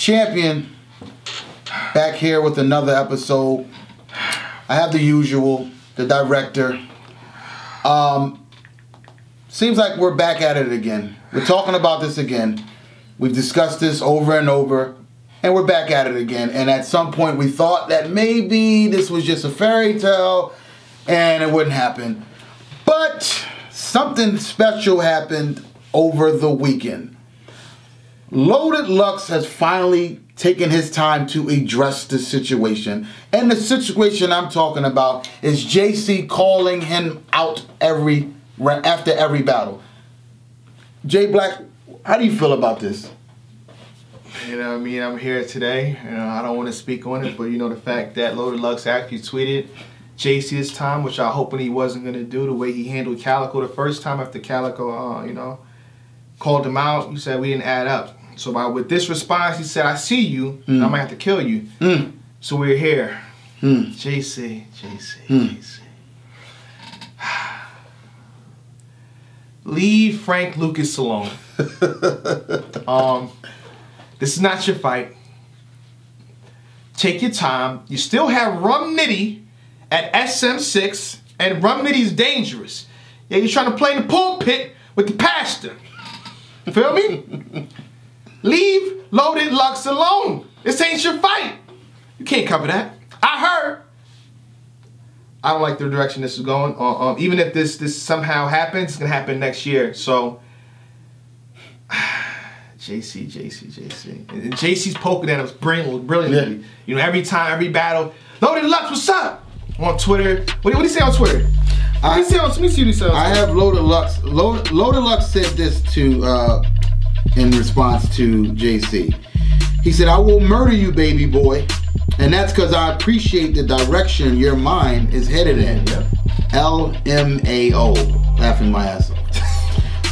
Champion back here with another episode. I have the usual, the director. Seems like we're back at it again. We're talking about this again. We've discussed this over and over, and we're back at it again. And at some point we thought that maybe this was just a fairy tale and it wouldn't happen. But something special happened over the weekend. Loaded Lux has finally taken his time to address the situation. And the situation I'm talking about is JC calling him out after every battle. J Black, how do you feel about this? You know what I mean? I'm here today. You know, I don't want to speak on it, but you know the fact that Loaded Lux actually tweeted JC this time, which I was hoping he wasn't going to do, the way he handled Calico the first time after Calico, you know, called him out. He said we didn't add up. So with this response, he said, I see you, and I might have to kill you. So we're here. JC. Leave Frank Lucas alone. This is not your fight. Take your time. You still have Rum Nitty at SM6, and Rum Nitty's dangerous. Yeah, you're trying to play in the pulpit with the pastor. You feel me? Leave Loaded Lux alone. This ain't your fight. You can't cover that. I heard. I don't like the direction this is going. Even if this somehow happens, it's gonna happen next year. So, JC. And JC's poking at us brilliantly. Yeah. You know, every time, every battle. Loaded Lux, what's up? On Twitter. What do you say on Twitter? Let me see what he said on Twitter. I have Loaded Lux. Loaded Lux said this to in response to JC. He said, I will murder you, baby boy. And that's because I appreciate the direction your mind is headed in. Yep. LMAO. Laughing my ass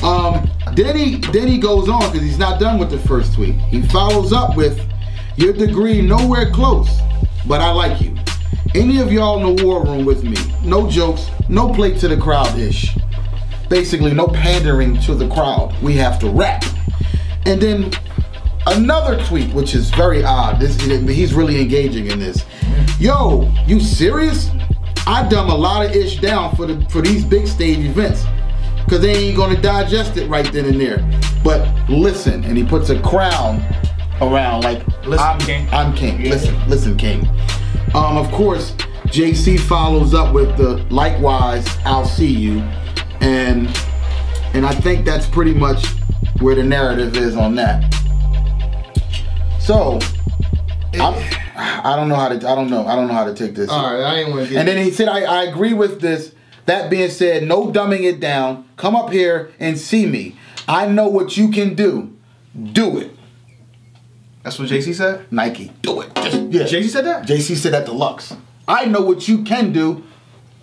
off. Then he goes on, because he's not done with the first tweet. He follows up with, your degree nowhere close, but I like you. Any of y'all in the war room with me. No jokes, no play to the crowd-ish. Basically, no pandering to the crowd. We have to rap. And then another tweet, which is very odd. He's really engaging in this. Yo, you serious? I dumb a lot of ish down for these big stage events, because they ain't gonna digest it right then and there. But listen, and he puts a crown around like, I'm king. Yeah. Listen, king. Of course, JC follows up with the likewise, I'll see you, and I think that's pretty much where the narrative is on that. So I don't know how to take this. All right, I ain't want to get. And then he said, I agree with this. That being said, no dumbing it down. Come up here and see me. I know what you can do. Do it. That's what JC said? Nike, do it. Yeah. JC said that? JC said that to Lux. I know what you can do.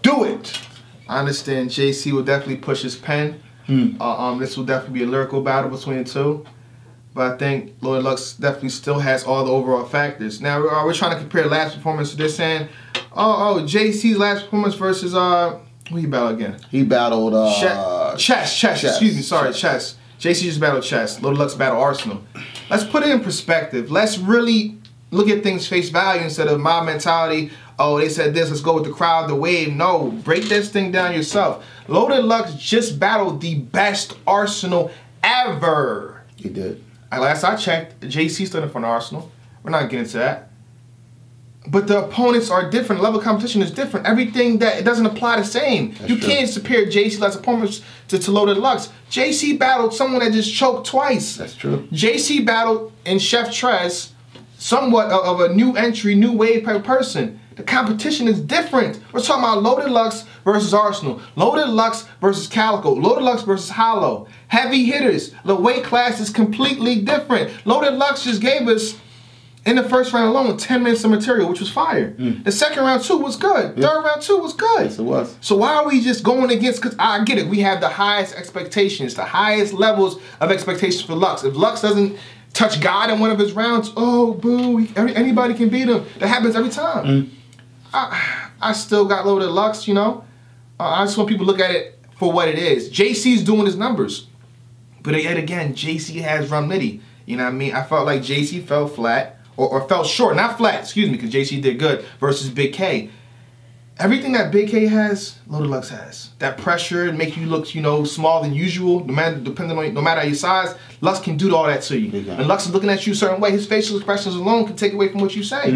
Do it. I understand JC will definitely push his pen. This will definitely be a lyrical battle between the two. But I think Loaded Lux definitely still has all the overall factors. Now, we're trying to compare last performance to this, saying, JC's last performance versus, who he battled again? He battled, Chess. Excuse me, sorry, Chess. JC just battled Chess. Loaded Lux battled Arsenal. Let's put it in perspective. Let's really look at things face value instead of my mentality. Oh, they said this, let's go with the crowd, the wave. No, break this thing down yourself. Loaded Lux just battled the best Arsenal ever. He did. Last I checked, JC stood in front of Arsenal. We're not getting into that. But the opponents are different. The level of competition is different. Everything that it doesn't apply the same. You can't compare JC last performance to Loaded Lux. JC battled someone that just choked twice. That's true. JC battled in Chef Trez, somewhat of a new entry, new wave type of person. The competition is different. We're talking about Loaded Lux versus Arsenal. Loaded Lux versus Calico. Loaded Lux versus Hollow. Heavy hitters. The weight class is completely different. Loaded Lux just gave us, in the first round alone, 10 minutes of material, which was fire. The second round, too, was good. Third round, too, was good. Yes, it was. So why are we just going against, because I get it, we have the highest expectations, the highest levels of expectations for Lux. If Lux doesn't touch God in one of his rounds, oh, boo, anybody can beat him. That happens every time. I still got Loaded Lux, you know. I just want people to look at it for what it is. JC's doing his numbers. But yet again, JC has Rum Nitty. You know what I mean? I felt like JC fell flat, or fell short, not flat, excuse me, because JC did good versus Big K. Everything that Big K has, Loaded Lux has. That pressure make you look, smaller than usual. No matter your size, Lux can do all that to you. Exactly. And Lux is looking at you a certain way. His facial expressions alone can take away from what you say.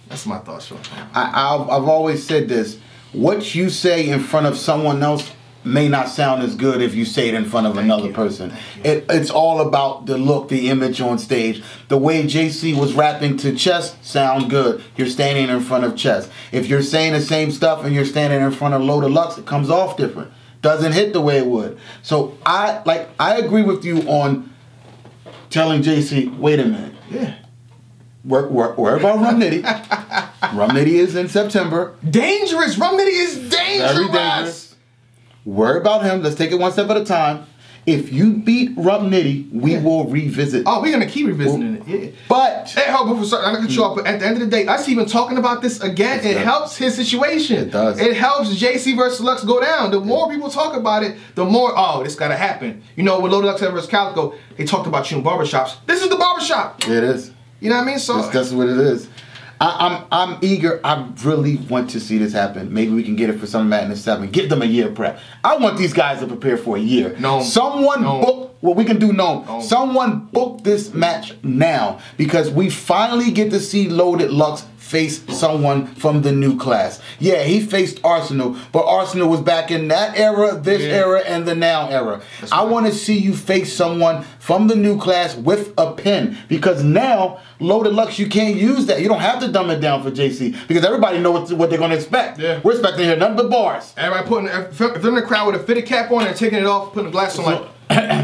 That's my thoughts on that. I've always said this. What you say in front of someone else may not sound as good if you say it in front of another person. It's all about the look, the image on stage. The way JC was rapping to Chess sound good. You're standing in front of Chess. If you're saying the same stuff and you're standing in front of Loaded Lux, it comes off different. Doesn't hit the way it would. So I agree with you on telling JC, wait a minute. Yeah. Worry about Rum Nitty. Rum Nitty is in September. Dangerous. Rum Nitty is dangerous. Very dangerous. Worry about him. Let's take it one step at a time. If you beat Rum Nitty, we will revisit. Oh, we're gonna keep revisiting it. Yeah. But hey, hold on, I'm gonna cut you off. But at the end of the day, us even talking about this again, it helps his situation. It does. It helps JC versus Lux go down. The more people talk about it, the more this gotta happen. When Loaded Lux versus Calico, they talked about you in barbershops. This is the barbershop. It is. You know what I mean? So that's what it is. I'm eager. I really want to see this happen. Maybe we can get it for Summer Madness 7. Give them a year prep. I want these guys to prepare for a year. Book what we can do. Someone book this match now, because we finally get to see Loaded Lux face someone from the new class. Yeah, he faced Arsenal, but Arsenal was back in that era, this era, and the now era. I want to see you face someone from the new class with a pen, because now Loaded Lux, you can't use that. You don't have to dumb it down for JC, because everybody knows what they're going to expect. Yeah. We're expecting to hear nothing but bars. Everybody if they're in the crowd with a fitted cap on and taking it off, putting a glass on like.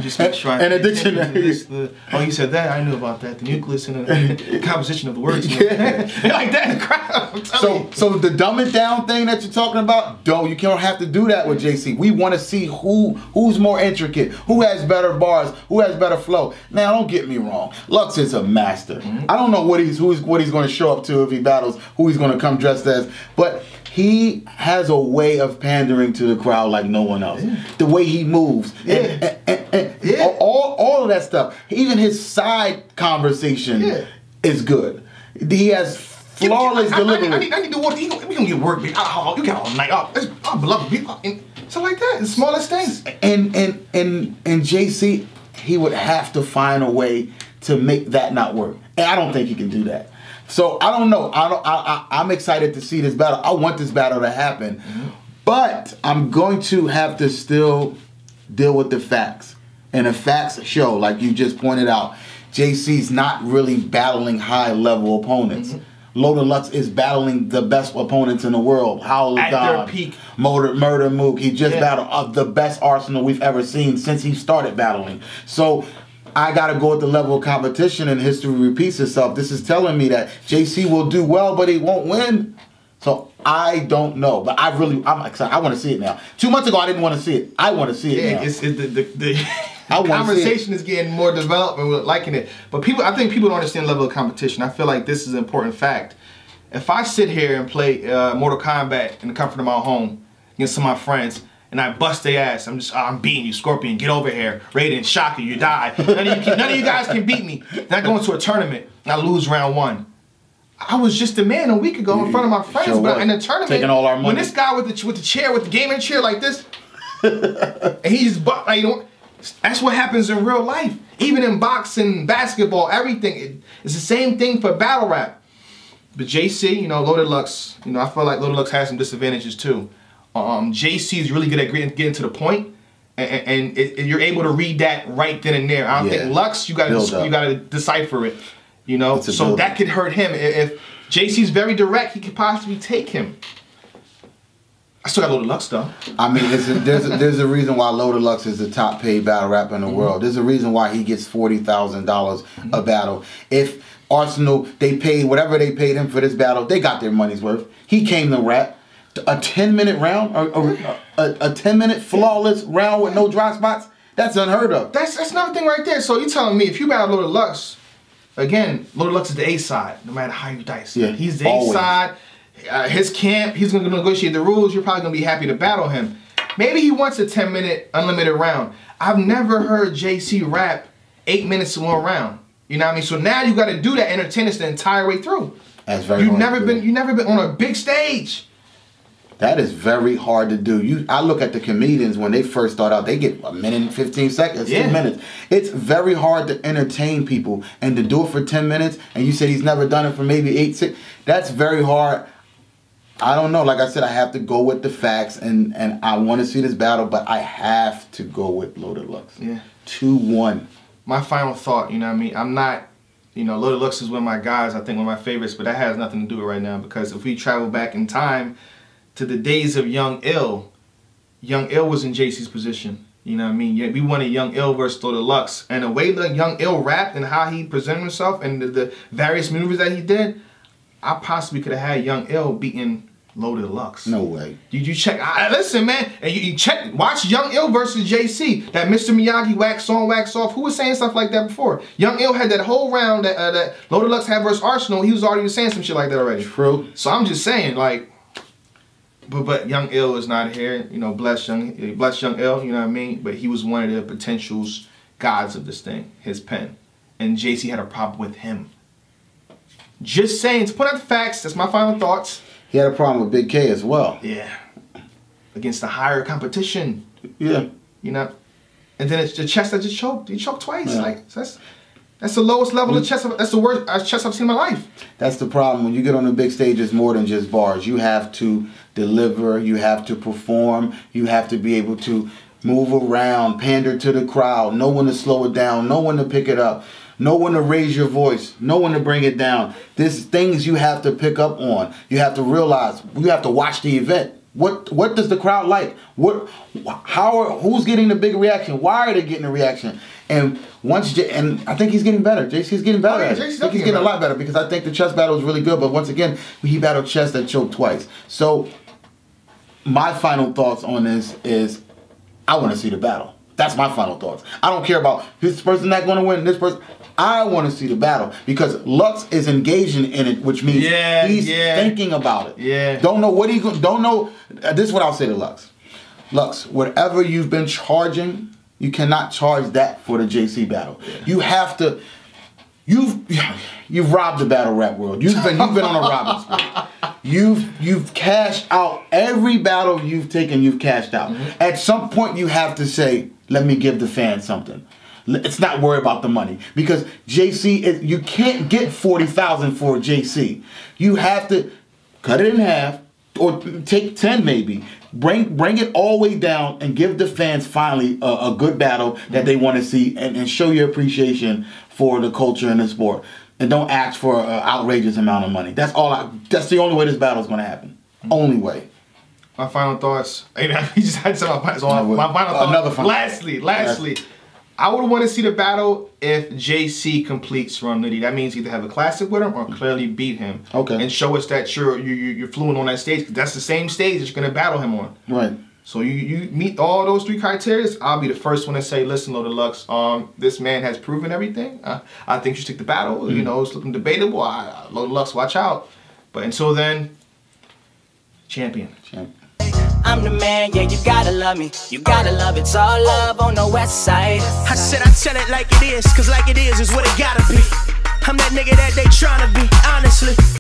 Just trying. And a dictionary. You said that. I knew about that. The nucleus and the composition of the words. Like that in the crowd. So the dumb it down thing that you're talking about, you don't have to do that with JC. We want to see who's more intricate, who has better bars, who has better flow. Now, don't get me wrong. Lux is a master. I don't know what he's going to show up to if he battles, who he's going to come dressed as, but he has a way of pandering to the crowd like no one else. Yeah. The way he moves. And all of that stuff. Even his side conversation is good. He has flawless delivery. I need to work. We gonna get work. You got all night off. I love it. So like that. The smallest things. And JC, he would have to find a way to make that not work. And I don't think he can do that. So I don't know. I'm excited to see this battle. I want this battle to happen. But I'm going to have to still deal with the facts. And the facts show, like you just pointed out, JC's not really battling high-level opponents. Loaded Lux is battling the best opponents in the world. Howl of God, their peak. Murder Mook. He just battled the best Arsenal we've ever seen since he started battling. So I got to go with the level of competition, and history repeats itself. This is telling me that JC will do well, but he won't win. So I don't know, but I'm excited. I want to see it now. 2 months ago, I didn't want to see it. I want to see it now. The conversation is getting more developed, and we're liking it. But I think people don't understand the level of competition. I feel like this is an important fact. If I sit here and play Mortal Kombat in the comfort of my home against some of my friends, and I bust their ass, I'm beating you, Scorpion, get over here. Raiden, Shocker, you die. None of you guys can beat me. Then I go into a tournament, and I lose round 1. I was just a man a week ago in front of my friends, but in the tournament, taking all our money. When this guy with the chair, with the gaming chair like this, and he just that's what happens in real life. Even in boxing, basketball, everything, it's the same thing for battle rap. But JC, Loaded Lux, I feel like Loaded Lux has some disadvantages too. JC is really good at getting to the point, and you're able to read that right then and there. I don't think Lux, you got to decipher it. So that could hurt him. If JC's very direct, he could possibly take him. I still got Loaded Lux though. I mean, there's a reason why Loaded Lux is the top paid battle rapper in the world. There's a reason why he gets $40,000 a battle. If Arsenal, they paid whatever they paid him for this battle, they got their money's worth. He came to rap. A 10-minute round, a 10-minute flawless round with no dry spots, that's unheard of. That's another thing right there. So you're telling me if you battle Loaded Lux, again, Loaded Lux is the A side, no matter how you dice. Yeah, he's the A side. His camp, he's going to negotiate the rules. You're probably going to be happy to battle him. Maybe he wants a 10-minute unlimited round. I've never heard JC rap 8 minutes to 1 round. You know what I mean? So now you got to do that, entertain us the entire way through. That's very You've hard never to been do. you never been on a big stage. That is very hard to do. I look at the comedians when they first start out, they get a minute and 15 seconds, 2 minutes. It's very hard to entertain people, and to do it for 10 minutes, and you said he's never done it for maybe 8, 6. That's very hard. I don't know. Like I said, I have to go with the facts, and I want to see this battle, but I have to go with Loaded Lux. Yeah. 2-1. My final thought, you know what I mean? I'm not, you know, Loaded Lux is one of my guys, I think one of my favorites, but that has nothing to do with right now, because if we travel back in time to the days of Young Ill was in JC's position. You know what I mean? Yeah, we wanted Young Ill versus Loaded Lux. And the way that Young Ill rapped and how he presented himself and the various maneuvers that he did, I possibly could have had Young Ill beating Loaded Lux. No way. You check, listen, man, and you check, watch Young Ill versus JC. That Mr. Miyagi wax on, wax off. Who was saying stuff like that before? Young Ill had that whole round that Loaded Lux had versus Arsenal. He was already saying some shit like that already. True. So I'm just saying, like, but Young Ill is not here. You know, bless Young Ill, you know what I mean? But he was one of the potential gods of this thing, his pen. And JC had a problem with him. Just saying, to put out the facts, that's my final thoughts. He had a problem with Big K as well. Yeah. Against the higher competition. Yeah. You know? And then it's the chest that just choked. He choked twice. Yeah. Like, that's the lowest level of chest. That's the worst chest I've seen in my life. That's the problem. When you get on the big stage, it's more than just bars. You have to deliver. You have to perform. You have to be able to move around, pander to the crowd, know when to slow it down, know when to pick it up, know when to raise your voice, know when to bring it down. There's things you have to pick up on. You have to realize. You have to watch the event. What does the crowd like? Who's getting the big reaction? Why are they getting a reaction? And and I think he's getting better. JC's getting better. I think he's getting a lot better, because I think the chess battle was really good. But once again, he battled chess that choked twice. So my final thoughts on this is, I want to see the battle. That's my final thoughts. I don't care about this person not going to win, this person. I want to see the battle, because Lux is engaging in it, which means he's thinking about it. Yeah. Don't know what don't know. This is what I'll say to Lux. Lux, whatever you've been charging, you cannot charge that for the JC battle. Yeah. You have to. You've robbed the battle rap world. You've been on a robbing spree. You've cashed out every battle you've taken. You've cashed out. Mm-hmm. At some point, you have to say, "Let me give the fans something." Let's not worry about the money, because JC, you can't get 40,000 for JC. You have to cut it in half, or take 10 maybe. Bring it all the way down and give the fans finally a good battle that they want to see, and show your appreciation for the culture and the sport. And don't ask for an outrageous amount of money. That's the only way this battle is going to happen. Only way. My final thoughts. He just had to say my final thoughts. Another final. Lastly. I would want to see the battle if JC completes Rum Nitty. That means either have a classic with him or clearly beat him. Okay. And show us that you're fluent on that stage. That's the same stage that you're going to battle him on. Right. So you meet all those 3 criteria, I'll be the first one to say, listen, Loaded Lux, this man has proven everything. I think you should take the battle. Mm-hmm. You know, it's looking debatable. Loaded Lux, watch out. But until then, champion. I'm the man, yeah, you gotta love me. You gotta love it. It's all love on the west side. I said I tell it like it is, cause like it is what it gotta be. I'm that nigga that they tryna be, honestly.